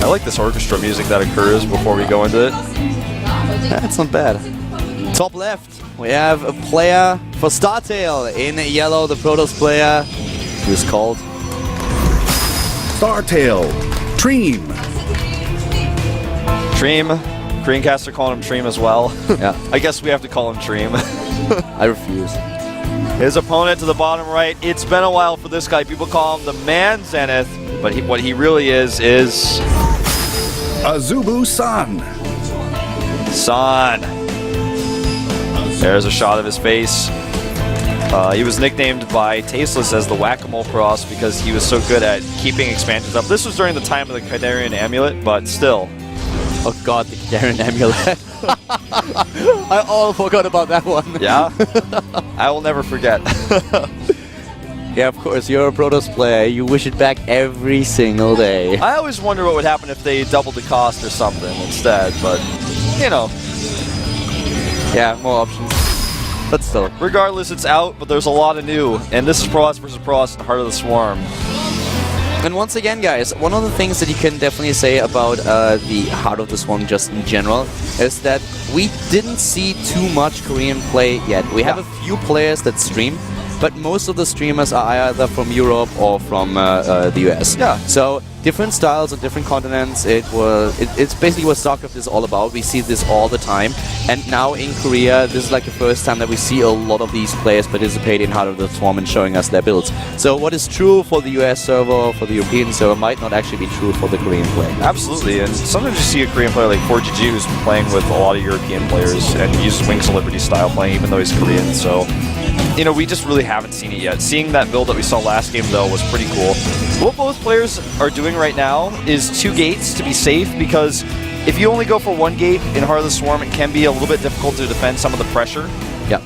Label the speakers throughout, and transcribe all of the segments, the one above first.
Speaker 1: I like this orchestra music that occurs before we go into it.
Speaker 2: That's not bad. Top left, we have a player for StarTale. In yellow, the Protoss player, who's called
Speaker 3: StarTale, Treem.
Speaker 1: Treem. Greencaster calling him Treem as well.
Speaker 2: Yeah.
Speaker 1: I guess we have to call him Treem.
Speaker 2: I refuse.
Speaker 1: His opponent to the bottom right. It's been a while for this guy. People call him the Man Zenith, but what he really is
Speaker 3: AZUBU San.
Speaker 1: San. There's a shot of his face. He was nicknamed by Tasteless as the Whack-A-Mole Pross because he was so good at keeping expansions up. This was during the time of the Khydarian Amulet, but still.
Speaker 2: Oh god, the Khydarian Amulet. I all forgot about that one.
Speaker 1: Yeah? I will never forget.
Speaker 2: Yeah, of course, you're a Protoss player. You wish it back every single day.
Speaker 1: I always wonder what would happen if they doubled the cost or something instead, but, you know.
Speaker 2: Yeah, more options. But still.
Speaker 1: Regardless, it's out, but there's a lot of new. And this is Pross versus Pross in Heart of the Swarm.
Speaker 2: And once again, guys, one of the things that you can definitely say about the Heart of the Swarm just in general is that we didn't see too much Korean play yet. We have a few players that stream, but most of the streamers are either from Europe or from the US.
Speaker 1: Yeah.
Speaker 2: So different styles on different continents. It's basically what StarCraft is all about. We see this all the time. And now in Korea, this is like the first time that we see a lot of these players participate in Heart of the Swarm and showing us their builds. So what is true for the US server, for the European server, might not actually be true for the Korean player.
Speaker 1: Absolutely, and sometimes you see a Korean player like 4GG who's playing with a lot of European players and uses Wings of Liberty style playing even though he's Korean, so you know, we just really haven't seen it yet. Seeing that build that we saw last game, though, was pretty cool. What both players are doing right now is 2 gates to be safe, because if you only go for 1 gate in Heart of the Swarm, it can be a little bit difficult to defend some of the pressure.
Speaker 2: Yeah.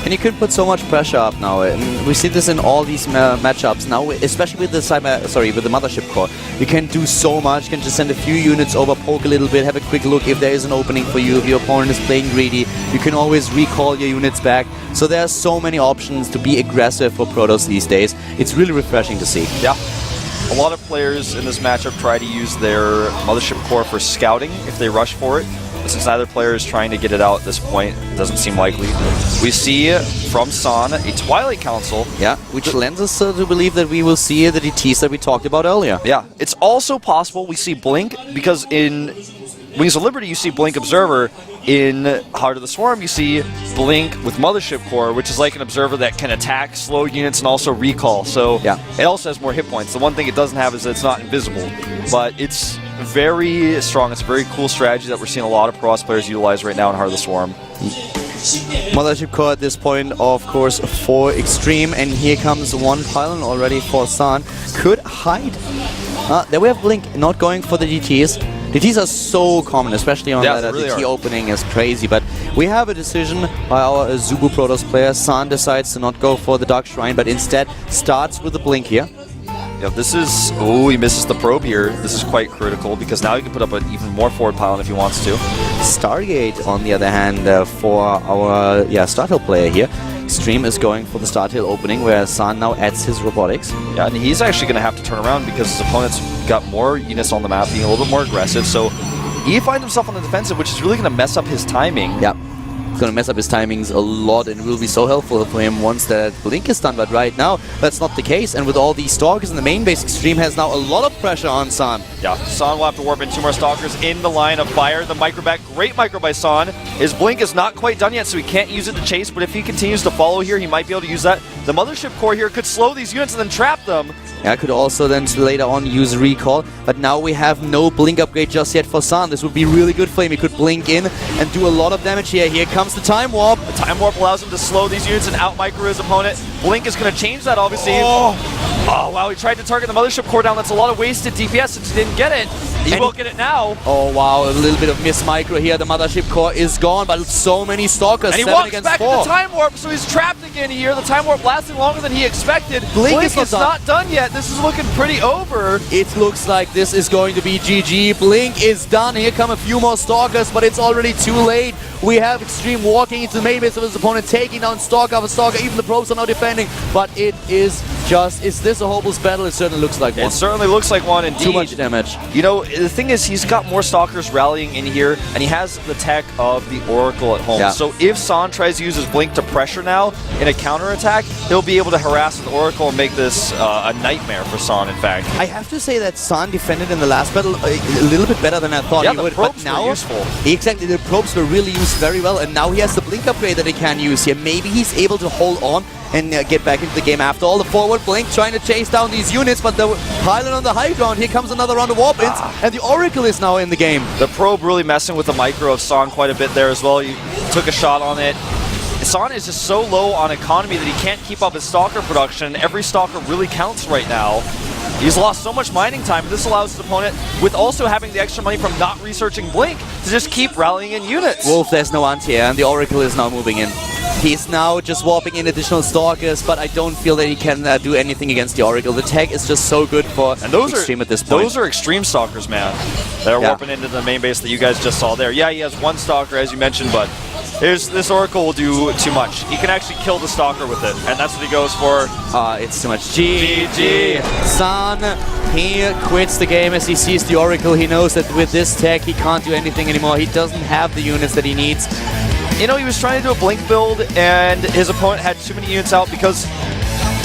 Speaker 2: And you can put so much pressure up now, and we see this in all these matchups now, especially with the with the Mothership Core. You can do so much. You can just send a few units over, poke a little bit, have a quick look if there is an opening for you. If your opponent is playing greedy, you can always recall your units back. So there are so many options to be aggressive for Protoss these days. It's really refreshing to see.
Speaker 1: Yeah. A lot of players in this matchup try to use their Mothership Core for scouting if they rush for it. But since neither player is trying to get it out at this point, it doesn't seem likely. We see from San a Twilight Council.
Speaker 2: Yeah, which lends us to believe that we will see the DTs that we talked about earlier.
Speaker 1: Yeah, it's also possible we see Blink, because in Wings of Liberty you see Blink Observer. In Heart of the Swarm you see Blink with Mothership Core, which is like an observer that can attack, slow units, and also recall. So yeah, it also has more hit points. The one thing it doesn't have is that it's not invisible, but it's very strong. It's a very cool strategy that we're seeing a lot of Protoss players utilize right now in Heart of the Swarm.
Speaker 2: Mothership Core at this point, of course, for Extreme, and here comes one pylon already for San. Could hide. There we have Blink not going for the DTs. DTs are so common, especially on that really DT opening is crazy, but we have a decision by our AZUBU Protoss player. San decides to not go for the Dark Shrine, but instead starts with the Blink here.
Speaker 1: Yeah, this is... Oh, he misses the probe here. This is quite critical, because now he can put up an even more forward pylon if he wants to.
Speaker 2: Stargate, on the other hand, for our StarTale player here. Extreme is going for the StarTale opening, where San now adds his robotics.
Speaker 1: Yeah, and he's actually going to have to turn around because his opponent's got more units on the map, being a little bit more aggressive, so he finds himself on the defensive, which is really going to mess up his timing.
Speaker 2: Yeah. It's going to mess up his timings a lot, and will be so helpful for him once that Blink is done, but right now that's not the case, and with all these Stalkers in the main base, Extreme has now a lot of pressure on San.
Speaker 1: Yeah, San will have to warp in 2 more Stalkers in the line of fire. The micro back, great micro by San. His Blink is not quite done yet, so he can't use it to chase, but if he continues to follow here, he might be able to use that. The Mothership Core here could slow these units and then trap them.
Speaker 2: Yeah, could also then later on use recall, but now we have no Blink upgrade just yet for San. This would be really good for him. He could blink in and do a lot of damage here. Here comes the Time Warp.
Speaker 1: The Time Warp allows him to slow these units and out-micro his opponent. Blink is going to change that, obviously. Oh, wow, he tried to target the Mothership Core down. That's a lot of wasted DPS since he didn't get it. He will get it now.
Speaker 2: Oh, wow, a little bit of miss-micro here. The Mothership Core is gone, but so many Stalkers,
Speaker 1: and he walks back to the Time Warp, so he's trapped again here. The Time Warp lasting longer than he expected. Blink is not done yet. This is looking pretty over.
Speaker 2: It looks like this is going to be GG. Blink is done. Here come a few more Stalkers, but it's already too late. We have Extreme walking into the main base of his opponent, taking down Stalker after Stalker. Even the probes are now defending, but it is just, is this a hopeless battle? It certainly looks like one.
Speaker 1: It certainly looks like one, indeed.
Speaker 2: Too much damage.
Speaker 1: You know, the thing is, he's got more Stalkers rallying in here, and he has the tech of the Oracle at home.
Speaker 2: Yeah.
Speaker 1: So if San tries to use his Blink to pressure now in a counterattack, he'll be able to harass the Oracle and make this a nightmare for San, in fact.
Speaker 2: I have to say that San defended in the last battle a little bit better than I thought he
Speaker 1: the
Speaker 2: would.
Speaker 1: probes
Speaker 2: But now,
Speaker 1: were useful.
Speaker 2: Exactly, the probes were really used very well, and now he has the Blink upgrade that he can use here. Maybe he's able to hold on and get back into the game after all. The forward Blink trying to chase down these units, but the Pylon on the high ground. Here comes another round of Warp-ins, and the Oracle is now in the game.
Speaker 1: The probe really messing with the micro of San quite a bit there as well. He took a shot on it. San is just so low on economy that he can't keep up his Stalker production. Every Stalker really counts right now. He's lost so much mining time. This allows his opponent, with also having the extra money from not researching Blink, to just keep rallying in units.
Speaker 2: Wolf, there's no anti-air, and the Oracle is now moving in. He's now just warping in additional Stalkers, but I don't feel that he can do anything against the Oracle. The tech is just so good for Extreme at this point.
Speaker 1: Those are Extreme Stalkers, man. They're warping into the main base that you guys just saw there. Yeah, he has one Stalker, as you mentioned, but this Oracle will do too much. He can actually kill the Stalker with it, and that's what he goes for.
Speaker 2: It's too much. GG.
Speaker 1: GG.
Speaker 2: San, he quits the game as he sees the Oracle. He knows that with this tech, he can't do anything anymore. He doesn't have the units that he needs.
Speaker 1: You know, he was trying to do a Blink build, and his opponent had too many units out because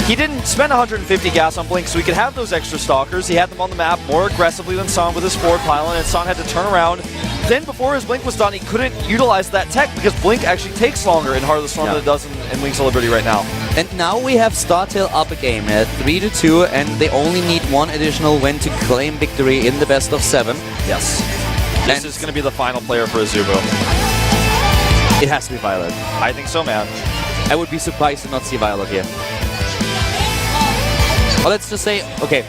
Speaker 1: he didn't spend 150 gas on Blink, so he could have those extra Stalkers. He had them on the map more aggressively than San with his forward pylon, and San had to turn around. Then, before his Blink was done, he couldn't utilize that tech because Blink actually takes longer in Heart of the Storm than it does in Wings of Liberty right now.
Speaker 2: And now we have StarTale up a game at 3-2, and they only need one additional win to claim victory in the best of 7.
Speaker 1: Yes. This is going to be the final player for AZUBU.
Speaker 2: It has to be Violet.
Speaker 1: I think so, man.
Speaker 2: I would be surprised to not see Violet here. Well, let's just say, okay,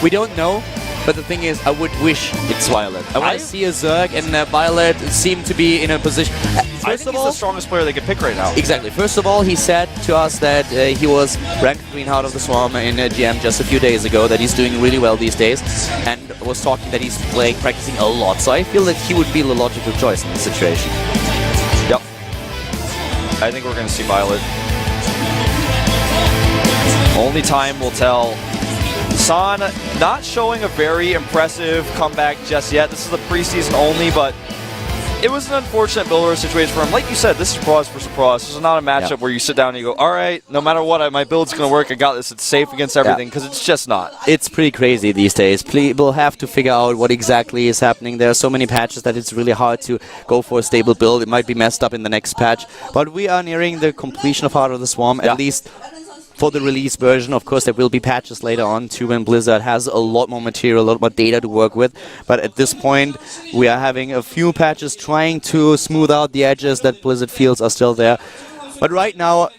Speaker 2: we don't know, but the thing is, I would wish it's Violet. I want to see a Zerg, and Violet seem to be in a position...
Speaker 1: I think he's the strongest player they could pick right now.
Speaker 2: Exactly. First of all, he said to us that he was ranked 3 in Heart of the Swarm in GM just a few days ago, that he's doing really well these days, and was talking that he's practicing a lot. So I feel that he would be the logical choice in this situation.
Speaker 1: Yep. I think we're going to see Violet. Only time will tell. San not showing a very impressive comeback just yet. This is the preseason only, but it was an unfortunate builder situation for him. Like you said, this is surprise for surprise. This is not a matchup where you sit down and you go, all right, no matter what, my build's going to work. I got this. It's safe against everything, because it's just not.
Speaker 2: It's pretty crazy these days. People have to figure out what exactly is happening. There are so many patches that it's really hard to go for a stable build. It might be messed up in the next patch. But we are nearing the completion of Heart of the Swarm, at least for the release version. Of course, there will be patches later on too when Blizzard has a lot more material, a lot more data to work with. But at this point, we are having a few patches trying to smooth out the edges that Blizzard feels are still there. But right now,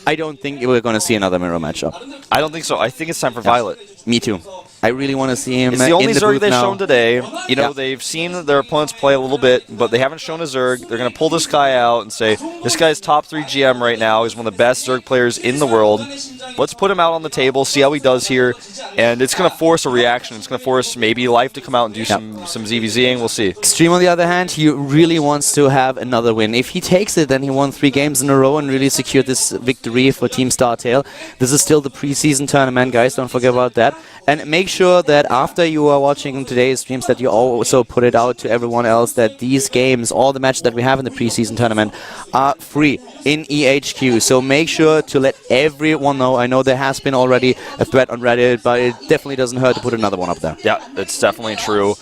Speaker 2: I don't think we're going to see another mirror matchup.
Speaker 1: I don't think so. I think it's time for Violet.
Speaker 2: Me too. I really want to see him in the
Speaker 1: It's the only Zerg
Speaker 2: booth
Speaker 1: they've
Speaker 2: now.
Speaker 1: shown today. You know, they've seen their opponents play a little bit, but they haven't shown a Zerg. They're going to pull this guy out and say, this guy's top 3 GM right now. He's one of the best Zerg players in the world. Let's put him out on the table, see how he does here. And it's going to force a reaction. It's going to force maybe Life to come out and do some ZVZing. We'll see.
Speaker 2: Extreme, on the other hand, he really wants to have another win. If he takes it, then he won 3 games in a row and really secured this victory for Team StarTale. This is still the preseason tournament, guys. Don't forget about that. And make sure that after you are watching today's streams that you also put it out to everyone else that these games, all the matches that we have in the preseason tournament, are free in EHQ. So make sure to let everyone know. I know there has been already a thread on Reddit, but it definitely doesn't hurt to put another one up there.
Speaker 1: Yeah, it's definitely true.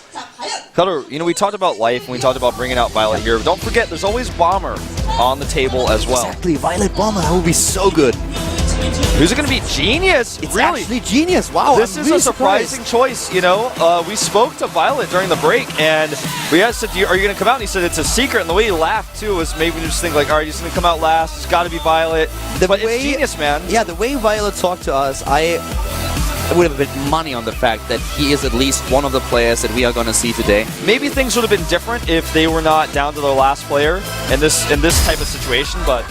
Speaker 1: Cutter, you know, we talked about Life and we talked about bringing out Violet here. But don't forget, there's always Bomber on the table as well.
Speaker 2: Exactly, Violet Bomber, that would be so good.
Speaker 1: Who's it going to be? Genius!
Speaker 2: It's
Speaker 1: really?
Speaker 2: actually Genius. Wow,
Speaker 1: This
Speaker 2: I'm
Speaker 1: is
Speaker 2: really
Speaker 1: a surprising choice, you know. We spoke to Violet during the break, and we asked, are you going to come out? And he said it's a secret, and the way he laughed, too, was maybe just think like, all right, he's going to come out last. It's got to be Violet. But it's Genius, man.
Speaker 2: Yeah, the way Violet talked to us, I would have bet money on the fact that he is at least one of the players that we are going to see today.
Speaker 1: Maybe things would have been different if they were not down to their last player in this type of situation, but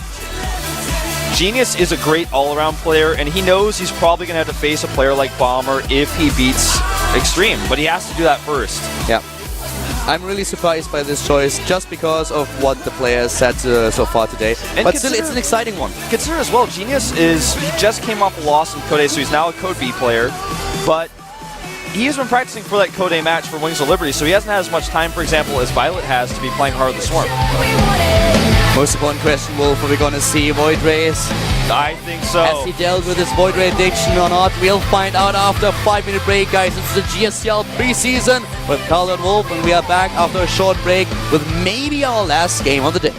Speaker 1: Genius is a great all-around player, and he knows he's probably going to have to face a player like Bomber if he beats Extreme, but he has to do that first.
Speaker 2: Yeah. I'm really surprised by this choice just because of what the players said so far today.
Speaker 1: And
Speaker 2: but still, it's an exciting one.
Speaker 1: Consider as well, Genius he just came off a loss in Code A, so he's now a Code B player. But he's been practicing for that Code A match for Wings of Liberty, so he hasn't had as much time, for example, as Violet has to be playing Heart of the Swarm.
Speaker 2: Most important question, Wolf, are we going to see Void Rays?
Speaker 1: I think so.
Speaker 2: Has he dealt with his Void Ray addiction or not? We'll find out after a 5-minute break, guys. It's the GSTL Pre-Season with Carl and Wolf, and we are back after a short break with maybe our last game of the day.